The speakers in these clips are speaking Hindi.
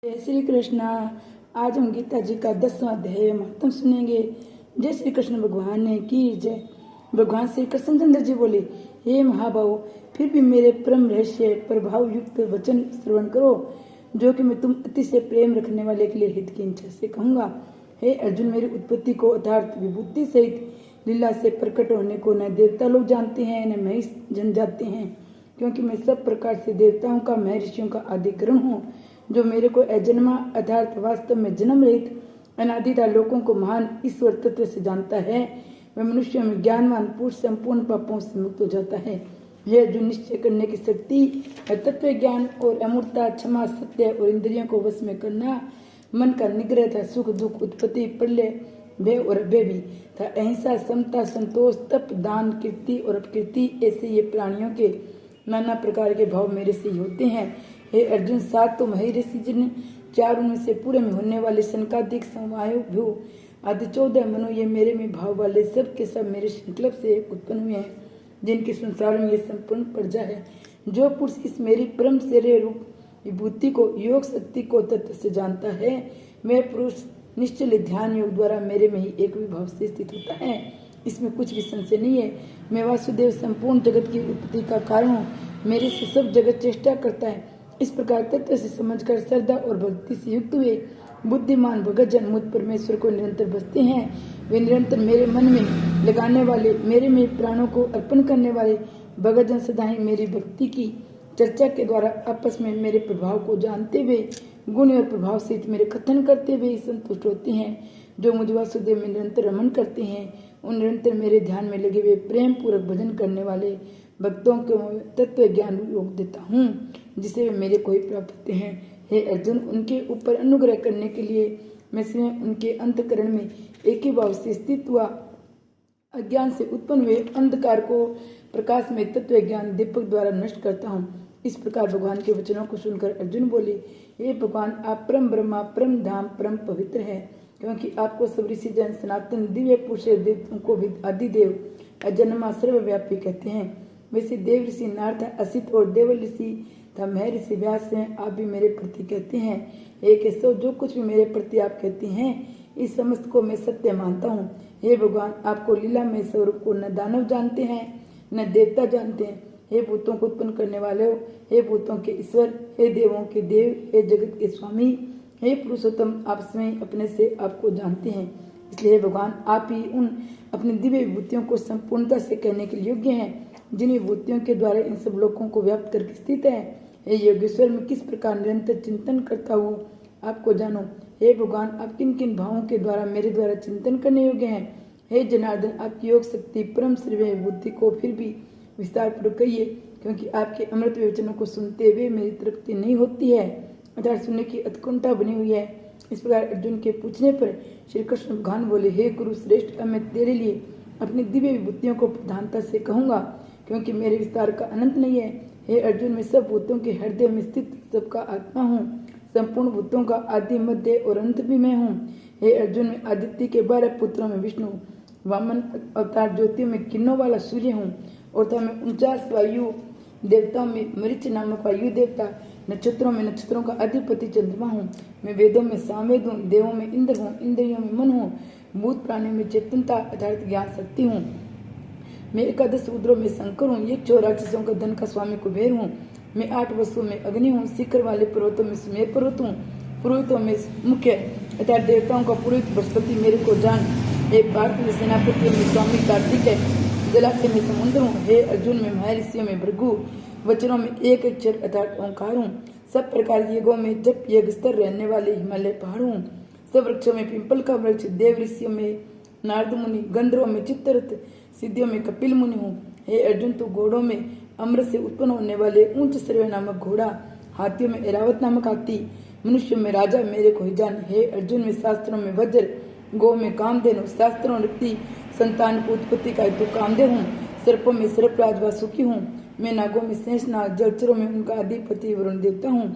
जय श्री कृष्णा। आज हम गीता जी का 10वां अध्याय महत्व सुनेंगे। जय श्री कृष्ण भगवान ने की जय। भगवान श्री कृष्णचंद्र जी बोले, हे महाभाव, फिर भी मेरे परम रहस्य प्रभाव युक्त वचन श्रवण करो, जो कि मैं तुम अतिशय प्रेम रखने वाले के लिए हित की इच्छा से कहूंगा। हे अर्जुन, मेरी उत्पत्ति को अर्थात विभूति सहित लीला से प्रकट होने को न देवता लोग जानते हैं न महिष जन जानते हैं, क्योंकि मैं सब प्रकार से देवताओं का महर्षियों का आदिकरण हूँ। जो मेरे को अजन्मा अर्थात वास्तव में जन्म रहित अनादिता लोगों को महान ईश्वर तत्व से जानता है, वह मनुष्य में ज्ञानवान पुरुष संपूर्ण पापों से मुक्त हो जाता है। यह जो निश्चय करने की शक्ति, तत्व ज्ञान और अमूर्तता, क्षमा, सत्य और इंद्रियों को वश में करना, मन का निग्रह था, सुख दुख, उत्पत्ति, प्रलय, भय और अभय भी था, अहिंसा, समता, संतोष, तप, दान, कीर्ति और अपकीर्ति, ऐसे ये प्राणियों के नाना प्रकार के भाव मेरे से ही होते हैं। हे अर्जुन, 7 तो महर्षि जिन 4 उनमें से पूरे में होने वाले संकादिक समवायु आदि 14 मनु, ये मेरे में भाव वाले सब के सब मेरे संकल्प से उत्पन्न हुए हैं, जिनके संसार में ये संपूर्ण प्रजा है। जो पुरुष इस मेरी परम शरीर रूप विभूति को, योग शक्ति को तत्व से जानता है, वह पुरुष निश्चल ध्यान योग द्वारा मेरे में ही एक विभाव से स्थित होता है। इसमें कुछ भी संशय नहीं है। मैं वासुदेव संपूर्ण जगत की उत्पत्ति का कारण हूँ, मेरे से सब जगत चेष्टा करता है। इस प्रकार तत्व से समझकर श्रद्धा और भक्ति से युक्त हुए बुद्धिमान भगतजन मुझ परमेश्वर को निरंतर बसते हैं। वे निरंतर मेरे मन में लगाने वाले, मेरे में प्राणों को अर्पण करने वाले भगतजन सदा ही मेरी भक्ति की चर्चा के द्वारा आपस में मेरे प्रभाव को जानते हुए, गुण और प्रभाव सहित मेरे कथन करते हुए संतुष्ट होते हैं। जो मुझ वासुदेव में निरंतर रमन करते हैं, उन निरंतर मेरे ध्यान में लगे हुए प्रेम पूर्वक भजन करने वाले भक्तों को तत्व ज्ञान योग देता हूँ, जिसे वे मेरे को ही प्राप्त होते हैं। हे अर्जुन, उनके ऊपर अनुग्रह करने के लिए मैं स्वयं उनके अंतकरण में एक ही भाव से स्थित हुआ अज्ञान से उत्पन्न हुए अंधकार को प्रकाश में तत्व ज्ञान दीपक द्वारा नष्ट करता हूँ। इस प्रकार भगवान के वचनों को सुनकर अर्जुन बोले, हे भगवान, आप परम ब्रह्मा, परम धाम, परम पवित्र है, क्योंकि आपको सब ऋषि जन सनातन दिव्य पुरुष देवों को भी आदिदेव अजन्मा सर्वव्यापी कहते हैं। वैसे देव ऋषि नारद, असित और देव ऋषि तथा महर्षि व्यास हैं, आप भी मेरे प्रति कहते हैं। हे केशव, जो कुछ भी मेरे प्रति आप कहते हैं, इस समस्त को मैं सत्य मानता हूँ। हे भगवान, आपको लीला में स्वरूप को न दानव जानते हैं न देवता जानते हैं। हे भूतों को उत्पन्न करने वाले हो, हे भूतों के ईश्वर, हे देवों के देव, हे जगत के स्वामी, हे पुरुषोत्तम, आप स्वयं अपने से आपको जानते हैं। इसलिए हे भगवान, आप ही उन अपनी दिव्य विभूतियों को संपूर्णता से कहने के लिए योग्य हैं, जिन विभूतियों के द्वारा इन सब लोगों को व्याप्त करके स्थित है। हे योगेश्वर, मैं किस प्रकार निरंतर चिंतन करता हूँ, आपको जानो। हे भगवान, आप किन किन भावों के द्वारा मेरे द्वारा चिंतन करने योग्य हैं। हे जनार्दन, आपकी योग शक्ति परम श्रेय बुद्धि को फिर भी विस्तार पूर्वक कहिए, क्योंकि आपके अमृत वचनों को सुनते हुए मेरी तृप्ति नहीं होती है, अर्थात सुनने की उत्कंठा बनी हुई है। इस प्रकार अर्जुन के पूछने पर श्री कृष्ण भगवान बोले, हे गुरु श्रेष्ठ, अब मैं तेरे लिए अपनी दिव्य विभूतियों को प्रधानता से कहूंगा, क्योंकि मेरे विस्तार का अनंत नहीं है। हे अर्जुन, मैं सब भूतों के हृदय में स्थित सबका आत्मा हूँ, संपूर्ण भूतों का आदि मध्य और अंत भी मैं हूँ। हे अर्जुन, मैं आदित्य के 12 पुत्रों में विष्णु, वामन अवतार ज्योतियों में किरणों वाला सूर्य हूँ, और मैं 49 वायु देवताओं में मरीच नामक वायु देवता, नक्षत्रों में नक्षत्रों का अधिपति चंद्रमा हूँ। मैं वेदों में सामवेद हूँ, देवों में इंद्र हूँ, इंद्रियों में मन हूँ, भूत प्राणियों में चेतनता अर्थात ज्ञान शक्ति हूँ। मैं 11 रुद्रों में शंकर हूँ, 104 राक्षसों का धन का स्वामी कुबेर हूँ। मैं 8 वसुओं में अग्नि हूँ, शिखर वाले पर्वतों में सुमेर पर्वत हूँ, पुरोहितों में मुख्य अर्थात देवताओं का पुरोहित बृहस्पति मेरे को जान। एक भारत में सेनापति में स्वामी कार्तिक है, जलाशय में समुद्र हूँ। हे अर्जुन, में महर्षियों में भृगु, वचनों में एक अक्षर अर्थात ओंकार हूँ। सब प्रकार युगों में जप यज्ञ स्तर रहने वाले हिमालय पहाड़ हूँ। सब वृक्षों में पिंपल का वृक्ष, देव ऋषियों में नारद मुनि, गंधर्वों में चित्ररथ, सिद्धियों में कपिल मुनि हूँ। हे अर्जुन, तू घोड़ों में अमृत से उत्पन्न होने वाले ऊंच श्रेय नामक घोड़ा, हाथियों में ऐरावत नामक हाथी, मनुष्यों में राजा मेरे को ही जान। हे अर्जुन, में शास्त्रों में वज्र, गौ में कामधेनु, शास्त्रों रीति संतान को उत्पत्ति का हेतु कामदेव हूँ। सर्पों में सर्पराज वासुकी हूँ। मैं नागों में शेषनाग, जलचरों में उनका अधिपति वरुण देवता हूँ।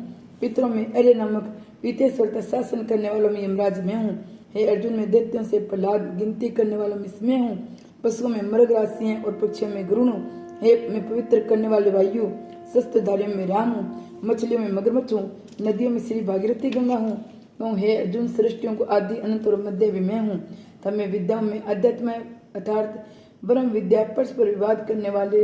पितरों में अर्य नामक पीतेश्वर शासन करने वालों में यमराज मैं हूँ। हे अर्जुन, में दैत्यों से प्रहलाद, गिनती करने वालों में मैं हूँ। पशुओं में मृग राशि हैं और पक्षियों में गरुण हूँ। हे मैं पवित्र करने वाले वायु, शस्त्रधारियों में राम हूँ, मछलियों में मगरमच्छ हूँ, नदियों में श्री भागीरथी गंगा हूँ। तो हे अर्जुन, सृष्टियों को आदि अनंत और मध्य भी मैं हूँ। तब मैं विद्याओं में अध्यात्म अर्थात ब्रह्म विद्या, परस्पर विवाद करने वाले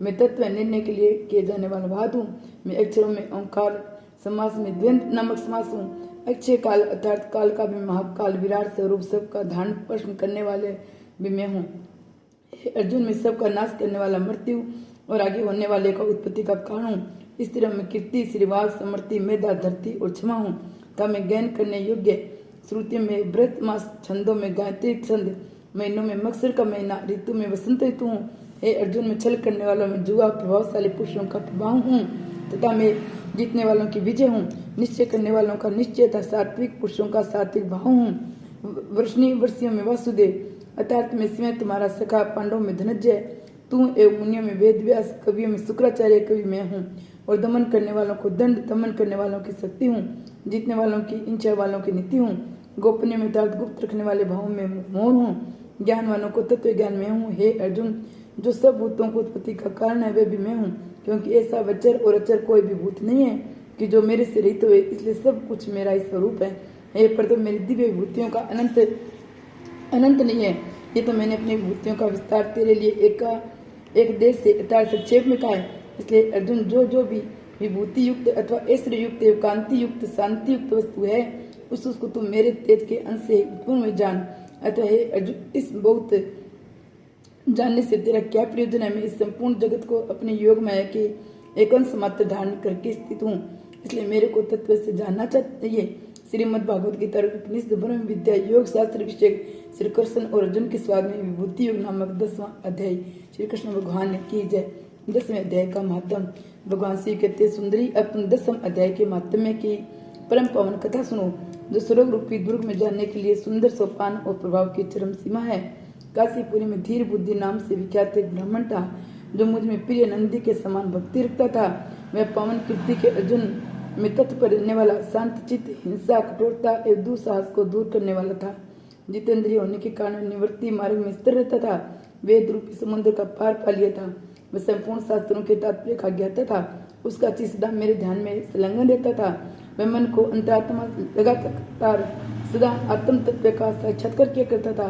मैं तत्व निर्णय के लिए किए जाने वाला वाद हूँ। मैं अक्षरों में ओंकार, समास में द्वंद्व नामक समास हूँ। अक्षय काल अर्थात काल का भी महाकाल विराट स्वरूप सबका धारण प्रश्न करने वाले भी मैं हूँ। अर्जुन, में सबका नाश करने वाला मृत्यु और आगे होने वाले का उत्पत्ति का कारण हूँ। इस तरह में कीर्ति, श्रीवास, समृद्धि, मेधा, धरती और क्षमा हूँ। तथा मैं ज्ञान करने योग्य श्रुतियों में व्रत मास, छंदों में गायत्री छंद, महीनों में मत्सर का महीना, ऋतु में वसंत ऋतु हूँ। हे अर्जुन, में छल करने वालों में जुआ, प्रभावशाली पुरुषों का प्रभाव हूँ तथा मैं जीतने वालों की विजय हूँ। निश्चय करने वालों का निश्चय तथा सात्विक पुरुषों का सात्विक भाव हूँ। वर्षणी वर्षियों में वासुदेव अर्थात मैं स्वयं तुम्हारा सखा, पांडवों में धनंजय, तू एवं मुनियों में वेद व्यास, कवियों में शुक्राचार्य कवि मैं हूँ। और दमन करने वालों को दंड, दमन करने वालों की शक्ति हूँ, जीतने वालों की इंचा वालों की नीति हूँ। गोपनीय में अर्थात गुप्त रखने वाले भावों में मोर हूँ। ज्ञानवानों को तत्व ज्ञान में हूँ। हे अर्जुन, जो सब भूतों को उत्पत्ति का कारण है वे भी मैं हूँ, क्योंकि ऐसा वचर और अचर कोई भी भूत नहीं है कि जो मेरे से रहित हुए, इसलिए सब कुछ मेरा ही स्वरूप है। हे प्रथम, मेरी दिव्य भूतियों का अनंत नहीं है। ये तो मैंने अपनी भूतियों का विस्तार तेरे लिए एक देश से अर्थात संक्षेप में कहा है। इसलिए अर्जुन, जो भी विभूति युक्त अथवा ऐश्वर्य युक्त, कांति युक्त, शांति युक्त वस्तु है, उसको तुम मेरे तेज के अंश से उत्पन्न में जान। अतः हे अर्जुन, इस बहुत जानने से तेरा क्या प्रयोजन है? मैं इस संपूर्ण जगत को अपने योग माया के एक अंश मात्र धारण करके स्थित हूँ, इसलिए मेरे को तत्व से जानना चाहिए। श्रीमद् भागवत गीता उपनिषद ब्रह्म विद्या योग शास्त्र विषय श्री कृष्ण और अर्जुन के स्वाद में विभूति योग नामक 10वां अध्याय श्री कृष्ण भगवान ने की जय। 10वें अध्याय का महत्व। भगवान श्री कहते, सुंदरी अपने 10वें अध्याय के महात्म्य की परम पावन कथा सुनो, जो स्वर्ग रूपी दुर्ग में जाने के लिए सुंदर सोपान और प्रभाव की चरम सीमा है। काशीपुरी में धीर बुद्धि नाम से विख्यात एक ब्राह्मण था, जो मुझ में प्रिय नंदी के समान भक्ति रखता था। वह पावन कीर्ति के अर्जुन में तत्व पर रहने वाला, शांत चित्त, हिंसा, कठोरता एवं दुस्साहस को दूर करने वाला था। जितेंद्रिय होने के कारण निवृत्ति मार्ग में स्थिर रहता था। वेद रूपी समुद्र का पार पा लिया था। वह संपूर्ण शास्त्रों के तात्पर्य का ज्ञाता था। उसका चित्त सदा मेरे ध्यान में संलग्न रहता था। वह मन को अंतरात्मा लगातार सदा आत्म तत्व का साक्षात्कार किया करता था।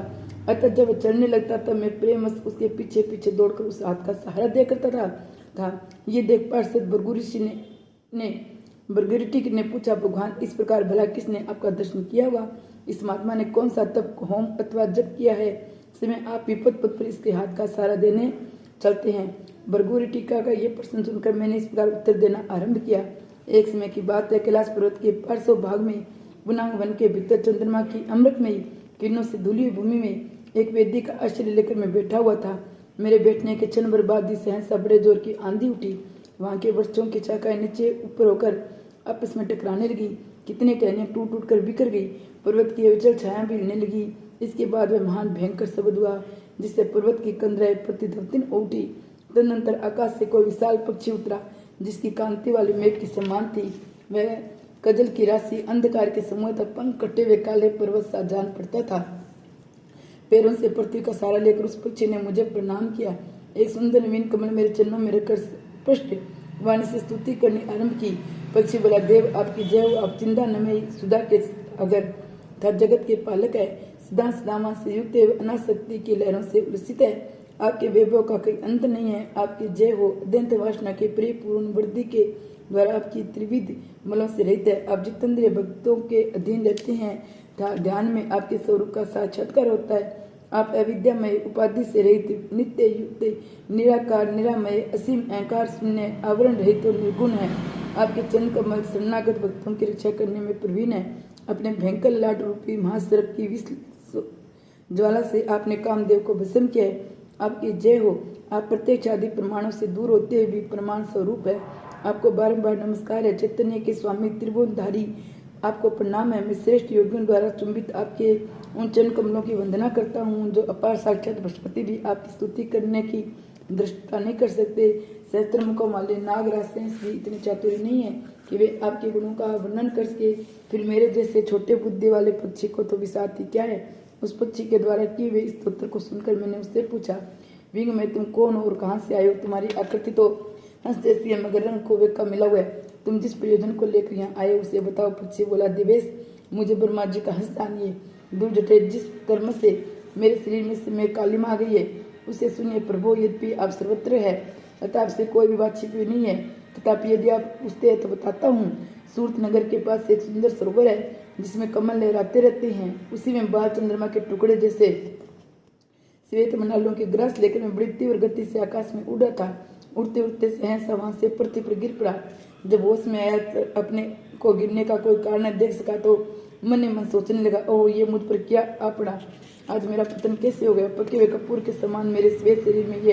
अतः जब वह चलने लगता तब मैं प्रेम उसके पीछे पीछे दौड़कर उस हाथ का सहारा दिया करता था। ये देख पार्षद भृगु ऋषि ने पूछा, भगवान, इस प्रकार भला किसने आपका दर्शन किया होगा? इस महात्मा ने कौन सा तप, होम अथवा जप किया है, समय आप विपद पद पर इसके हाथ का सहारा देने चलते हैं? भृगु टीका का ये प्रश्न सुनकर मैंने इस प्रकार उत्तर देना आरंभ किया। एक समय की बात है, कैलाश पर्वत के पार्श्व भाग में पुनांग वन के भीतर चंद्रमा की अमृतमयी किरणों से धुली हुई भूमि में एक वेदी का आश्रय लेकर मैं बैठा हुआ था। मेरे बैठने के क्षण भर बाद ही सहसा बड़े जोर की आंधी उठी। वहां के वृक्षों की शाखाएं नीचे ऊपर होकर आपस में टकराने लगी। कितनी टहनियां टूट टूट कर बिखर गई। पर्वत की अविचल छाया भी हिलने लगी। इसके बाद वह महान भयंकर शब्द हुआ, जिससे पर्वत की कंदराएं प्रतिध्वनित उठी। तदनंतर आकाश से कोई विशाल पक्षी उतरा, जिसकी कांति वाली मेघ की समान थी। वह कजल की राशि अंधकार के समय तक पंख कटे हुए काले पर्वत सा जान पड़ता था। पैरों से पृथ्वी का सहारा लेकर उस पक्षी ने मुझे प्रणाम किया। एक सुंदर नवीन कमल मेरे चरणों में रखकर स्पष्ट वाणी से स्तुति करनी आरंभ की। पक्षी बोला, देव आपकी जय हो, आप चिंता न में सुधा के अगर तथा जगत के पालक है, सदा सदामा से युक्त एवं अनासक्ति की लहरों से उल्लसित है। आपके वैभव का कोई अंत नहीं है। आपकी जय हो, अत्यंत वासना के परिपूर्ण वृद्धि के द्वारा आपकी त्रिविध मलों से रहित है। आप जितेंद्रिय भक्तों के अधीन रहते हैं तथा ध्यान में आपके स्वरूप का साक्षात्कार होता है। आप अविद्यामय उपाधि से रहित, नित्य युक्त, निराकार, निरामय, असीम, अहंकार शून्य, आवरण रहित और निर्गुण है। आपके चरण कमल शरणागत भक्तों की रक्षा करने में प्रवीण है। अपने भयंकर लाट रूपी महासर्प की विष ज्वाला से आपने कामदेव को भस्म किया है। आपकी जय हो। आप प्रत्यक्ष आदि प्रमाणों से दूर होते हुए भी प्रमाण स्वरूप है। आपको बारंबार नमस्कार है। चैतन्य के स्वामी त्रिभुवनधारी, आपको प्रणाम है। मैं श्रेष्ठ योगियों द्वारा चुंबित आपके उन चरण कमलों की वंदना करता हूँ, जो अपार साक्षात बृहस्पति भी आपकी स्तुति करने की दृष्टता नहीं कर सकते। सहस्त्र मुखों वाले नागराज भी इतने चातुर्य नहीं है कि वे आपके गुणों का वर्णन कर सके। फिर मेरे जैसे छोटे बुद्धि वाले पक्षी को तो विषाद ही क्या है। उस पक्षी के द्वारा किए हुए स्तोत्र को सुनकर मैंने उससे पूछा, विंग में तुम कौन हो और कहाँ से आए हो? तुम्हारी आकृति तो हंस जैसी है मगर रंग खोवे का मिला हुआ है। तुम जिस प्रयोजन को लेकर यहाँ आए उसे बताओ। पक्षी बोला, दिवेश मुझे ब्रह्मा जी का हंस दानिए। दूर जटे जिस कर्म से मेरे शरीर में से मैं कालिमा आ गई है उसे सुनिए प्रभु। यद्यपि आप सर्वत्र है अतः आपसे कोई भी बात छिपी नहीं है, तथापि यदि आप पूछते हैं तो बताता हूँ। सूरत नगर के पास एक सुंदर सरोवर है जिसमें कमल लहराते रहते हैं। उसी में बाल चंद्रमा के टुकड़े जैसे श्वेत मंडलों के ग्रास लेकर मैं बड़ी तीव्र गति से आकाश में उड़ा था। उड़ते उड़ते सहसा वहां से पृथ्वी पर गिर पड़ा। जब होश में आया तो अपने को गिरने का कोई कारण न देख सका तो मन ही मन सोचने लगा, ओह ये मुझ पर क्या आ पड़ा, आज मेरा पतन कैसे हो गया। पके हुए कपूर के समान मेरे श्वेत शरीर में ये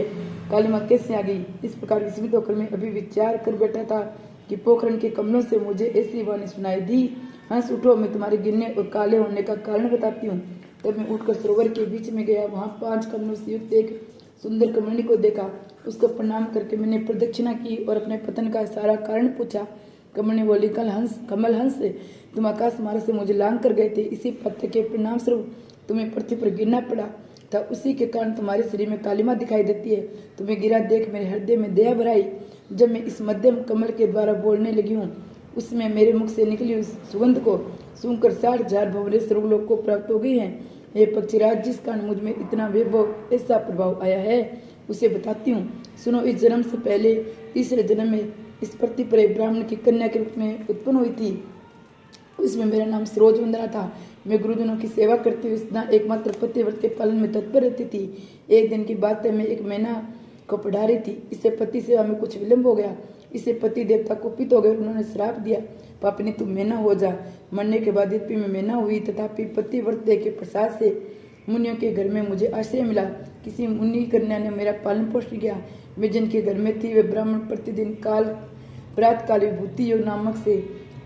कालिमा कैसे आ गई। इस प्रकार विस्मित होकर मैं अभी विचार कर बैठा था कि पोखरण के कमलों से मुझे ऐसी वाणी सुनाई दी, हंस उठो, मैं तुम्हारे गिरने और काले होने का कारण बताती हूँ। तब मैं उठकर सरोवर के बीच में गया। वहां 5 कमलों से युक्त एक सुंदर कमलिनी को देखा। उसको प्रणाम करके मैंने प्रदक्षिणा की और अपने पतन का सारा कारण पूछा। कमलिनी बोली, कमल हंस तुम आकाश मार्ग से मुझे लांग कर गए थे, इसी पत्र के परिणाम स्वरूप तुम्हें पृथ्वी पर गिरना पड़ा था। उसी के कारण तुम्हारे शरीर में कालिमा दिखाई देती है। तुम्हें गिरा देख मेरे हृदय में दया भराई। जब मैं इस मध्यम कमल के द्वारा बोलने लगी हूँ उसमें मेरे मुख से निकली उस सुगंध को सुनकर 60,000 भंवरे सर्वलोक को प्राप्त हो गई हैं। हे पक्षीराज, जिस कारण मुझ में इतना वैभव ऐसा प्रभाव आया है उसे बताती हूँ, सुनो। इस जन्म से पहले तीसरे जन्म में इस पृथ्वी पर एक ब्राह्मण की कन्या के रूप में उत्पन्न हुई थी। उसमें मेरा नाम सरोज वंदना था। मैं गुरुजनों की सेवा करती हुई सदा एकमात्र पतिव्रत के पालन में तत्पर रहती थी। एक दिन की बात है, मैं एक मैना को पढ़ा रही थी। इससे पति सेवा में कुछ विलंब हो गया। इससे पति देवता कुपित हो गए। उन्होंने श्राप दिया, पापनी तू मैना हो जा। मरने के बाद यद्यपि मैं मैना हुई तथापि पतिव्रत के प्रसाद से मुनियों के घर में मुझे आश्रय मिला। किसी मुनि कन्या ने मेरा पालन पोषण किया। मैं जिनके घर में थी वे ब्राह्मण प्रतिदिन प्रातः काल विभूति योग नामक से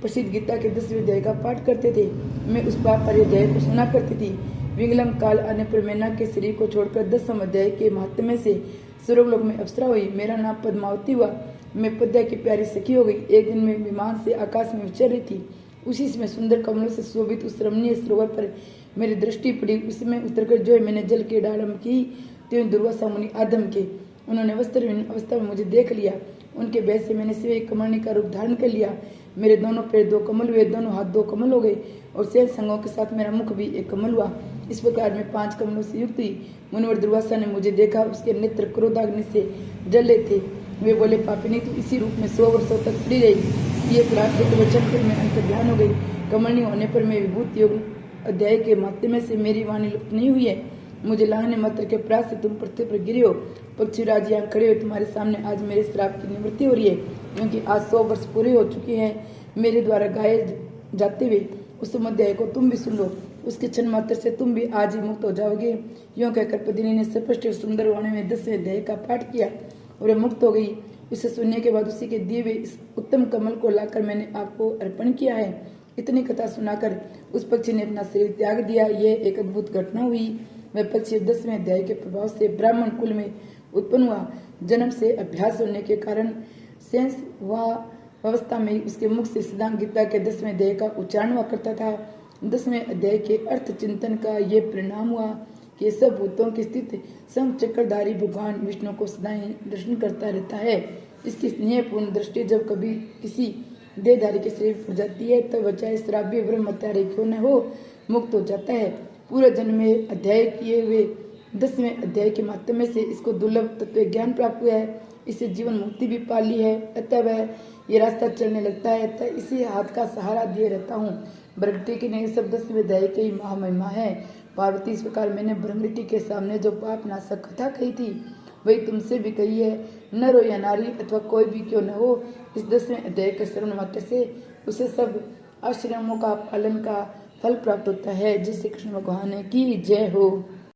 प्रसिद्ध गीता के 10वें अध्याय का पाठ करते थे। मैं उस पाठ पर अध्याय को सुना करती थी। विंगलम काल आने पर मैना के शरीर को छोड़कर 10वें अध्याय के महात्म्य से स्वर्गलोक में अप्सरा हुई। मेरा नाम पद्मावती हुआ। मैं पद्या की प्यारी सखी हो गई। एक दिन मैं विमान से आकाश में विचर रही थी। उसी समय सुंदर कमलों से शोभित उस रमणीय सरोवर पर मेरी दृष्टि पड़ी। उसमें उतरकर जो मैंने जल के डालम की त्यों दुर्वासा मुनि आदम के। उन्होंने वस्त्रहीन अवस्था में मुझे देख लिया। उनके भय से मैंने सिर्फ एक कमलनी का रूप धारण कर लिया। मेरे दोनों पैर 2 कमल हुए, दोनों हाथ 2 कमल हो गए और शेष संगों के साथ मेरा मुख भी एक कमल हुआ। इस प्रकार मैं 5 कमलों से युक्त हुई। मुनिवर दुर्वासा ने मुझे देखा। उसके नेत्र क्रोधाग्नि से जल रहे थे। वे बोले, पापिनी तू इसी रूप में 100 वर्षों तक पड़ी रही। ये श्राप के वचन पर मैं अंतर ध्यान हो गई। कमलनी होने पर मैं विभूति योग अध्याय के माध्यम से मेरी वाणी लुप्त नहीं हुई है। मुझे लाने मात्र के प्रयास से तुम पृथ्वी पर गिरे हो। पक्षीराज यहाँ खड़े हो, तुम्हारे सामने आज मेरे श्राप की निवृत्ति हो रही है, क्योंकि आज 100 वर्ष पूरे हो चुके हैं मेरे द्वारा गाए जाते हुए। उस अध्याय को तुम भी सुन लो, उसके क्षण मात्र से तुम भी आज ही मुक्त हो जाओगे। यूँ कहकर पदिनी ने स्पष्ट और सुंदर वाणी में 10वें अध्याय का पाठ किया और वह मुक्त हो गई। उसे सुनने के बाद उसी के दिए हुए इस उत्तम कमल को लाकर मैंने आपको अर्पण किया है। इतनी कथा सुनाकर उस पक्षी ने अपना शरीर त्याग दिया। यह एक अद्भुत घटना हुई। वह पक्षी 10वें अध्याय के प्रभाव से ब्राह्मण कुल में उत्पन्न हुआ। जन्म से अभ्यास होने के कारण सेंस व अवस्था में उसके मुख से सदा गीता के 10वें अध्याय का उच्चारण हुआ करता था। 10वें अध्याय के अर्थ चिंतन का ये परिणाम हुआ कि सब भूतों की स्थिति संग चक्रधारी भगवान विष्णु को सदा ही दर्शन करता रहता है। इसकी स्नेहपूर्ण दृष्टि जब कभी किसी देहधारी के शरीर पर जाती है तब वह चाहे श्राव्य ब्रह्मचारी क्यों न हो, मुक्त हो जाता है। पूरे जन्म में अध्याय किए हुए 10वें अध्याय के माध्यम से इसको दुर्लभ तत्व ज्ञान प्राप्त हुआ है। इसे जीवन मुक्ति भी पा ली है। अतः वह ये रास्ता चलने लगता है। अतः इसी हाथ का सहारा दिए रहता हूँ। भृगुटी की नहीं सब 10वें अध्याय की ही महामहिमा है। पार्वती, इस प्रकार मैंने भृगुटी के सामने जो पाप नाशक कथा कही थी वही तुमसे भी कही है। नर हो या नारी अथवा कोई भी क्यों न हो, इस 10वें अध्याय के श्रवण मात्र से उसे सब आश्रमों का पालन का फल प्राप्त होता है। जय श्री कृष्ण भगवान की जय हो।